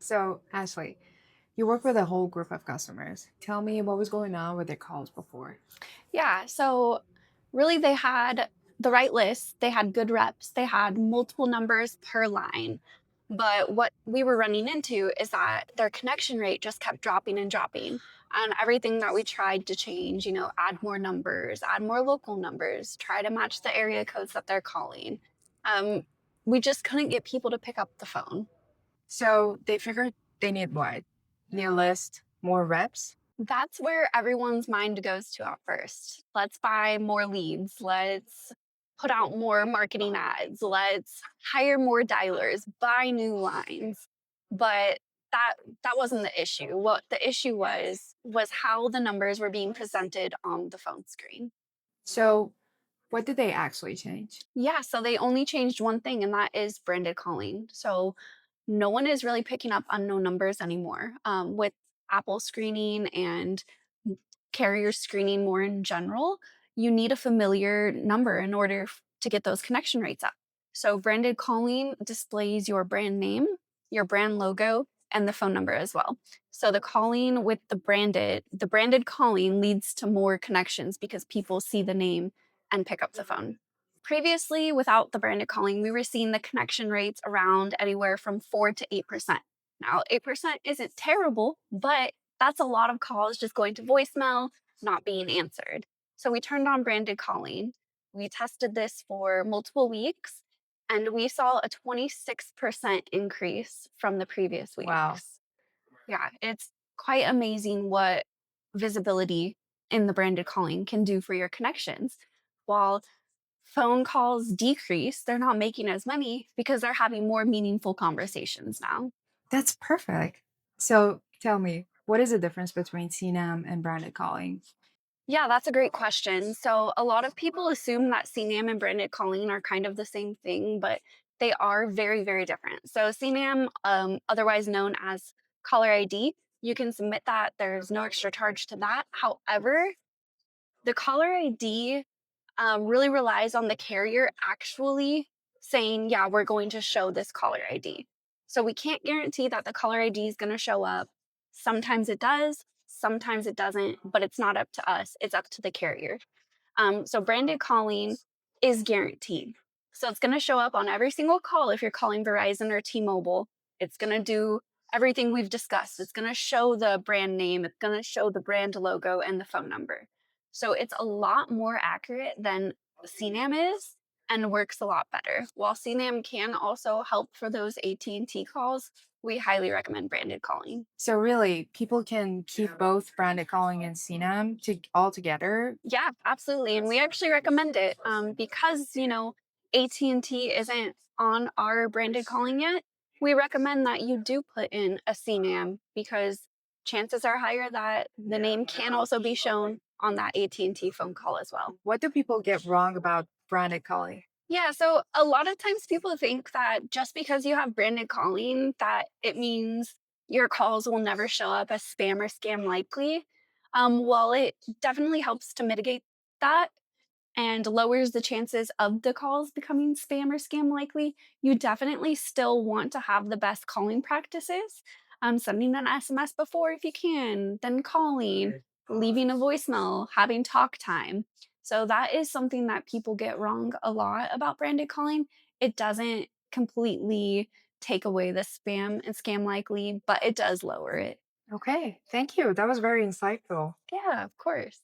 So, Ashley, you work with a whole group of customers. Tell me what was going on with their calls before. Yeah, so really they had the right list, they had good reps, they had multiple numbers per line. But what we were running into is that their connection rate just kept dropping and dropping. And everything that we tried to change, add more numbers, add more local numbers, try to match the area codes that they're calling. Um, we just couldn't get people to pick up the phone. So, they figured they need what? New list, more reps? That's where everyone's mind goes to at first. Let's buy more leads. Let's put out more marketing ads. Let's hire more dialers, buy new lines. But that that wasn't the issue. What the issue was how the numbers were being presented on the phone screen. So, what did they actually change? Yeah, so they only changed one thing, and that is branded calling. So no one is really picking up unknown numbers anymore. With Apple screening and carrier screening more in general, you need a familiar number in order to get those connection rates up. So branded calling displays your brand name, your brand logo, and the phone number as well. So the calling with the branded calling leads to more connections because people see the name and pick up the phone. Previously, without the branded calling, we were seeing the connection rates around anywhere from 4 to 8%. Now, 8% isn't terrible, but that's a lot of calls just going to voicemail, not being answered. So we turned on branded calling. We tested this for multiple weeks and we saw a 26% increase from the previous Wow, weeks. Yeah, it's quite amazing what visibility in the branded calling can do for your connections. While phone calls decrease, they're not making as many because they're having more meaningful conversations now. that's perfect. So, tell me, what is the difference between CNAM and branded calling? Yeah, that's a great question. So, a lot of people assume that CNAM and branded calling are kind of the same thing, but they are very, very different. So, CNAM, otherwise known as caller ID, you can submit that. There's no extra charge to that. However, the caller ID really relies on the carrier actually saying, yeah, we're going to show this caller ID. So we can't guarantee that the caller ID is going to show up. Sometimes it does, sometimes it doesn't, but it's not up to us, it's up to the carrier. So branded calling is guaranteed. So it's going to show up on every single call if you're calling Verizon or T-Mobile. It's going to do everything we've discussed. It's going to show the brand name, it's going to show the brand logo and the phone number. So it's a lot more accurate than CNAM is and works a lot better. While CNAM can also help for those AT&T calls, we highly recommend branded calling. So, really, people can keep both branded calling and CNAM all together. Yeah, absolutely. And we actually recommend it because, AT&T isn't on our branded calling yet. We recommend that you do put in a CNAM because chances are higher that the name can also be shown on that AT&T phone call as well. What do people get wrong about branded calling? Yeah, so a lot of times people think that just because you have branded calling that it means your calls will never show up as spam or scam likely. While it definitely helps to mitigate that, and lowers the chances of the calls becoming spam or scam likely, you definitely still want to have the best calling practices. Sending an SMS before if you can, then calling, leaving a voicemail, having talk time. So that is something that people get wrong a lot about branded calling. It doesn't completely take away the spam and scam likely, but it does lower it. Okay, thank you. That was very insightful. Yeah, of course.